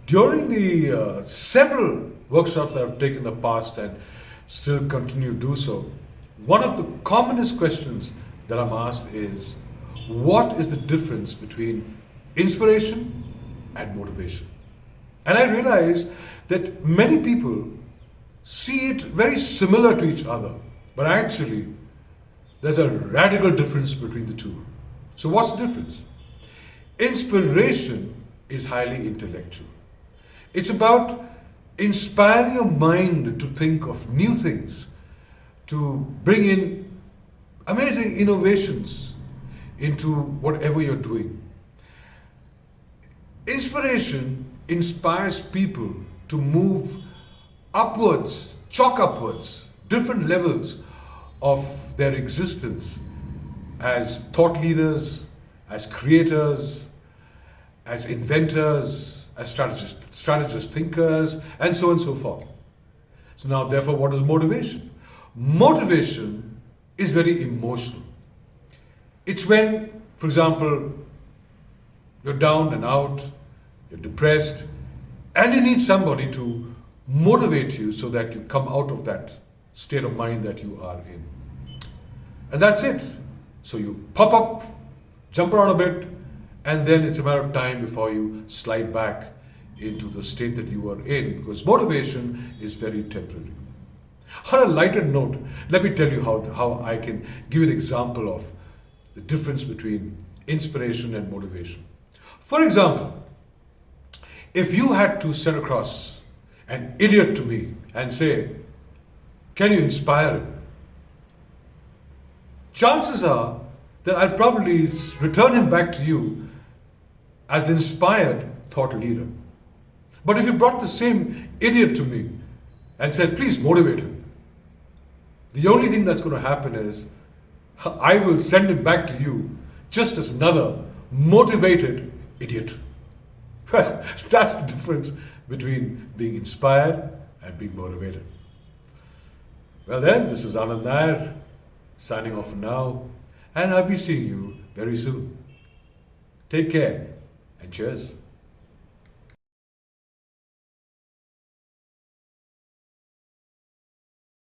During the several workshops that I've taken in the past and still continue to do so, one of the commonest questions that I'm asked is, what is the difference between inspiration and motivation? And I realize that many people see it very similar to each other, but actually there's a radical difference between the two. So what's the difference? Inspiration is highly intellectual. It's about inspiring your mind to think of new things, to bring in amazing innovations into whatever you're doing. Inspiration inspires people to move upwards, chalk upwards, different levels of their existence as thought leaders, as creators, as inventors, as strategist thinkers, and so on and so forth. So now, therefore, what is motivation? Motivation is very emotional. It's when, for example, you're down and out, you're depressed, and you need somebody to motivate you so that you come out of that state of mind that you are in. And that's it. So you pop up, jump around a bit, and then it's a matter of time before you slide back into the state that you were in, because motivation is very temporary. On a lighter note, let me tell you how I can give you an example of the difference between inspiration and motivation. For example, if you had to send across an idiot to me and say, can you inspire him? Chances are that I'll probably return him back to you as an inspired thought leader. But if you brought the same idiot to me and said, please motivate him, the only thing that's going to happen is I will send him back to you just as another motivated idiot. Well, that's the difference between being inspired and being motivated. Well then, this is Anand Nair, signing off for now, and I'll be seeing you very soon. Take care and cheers.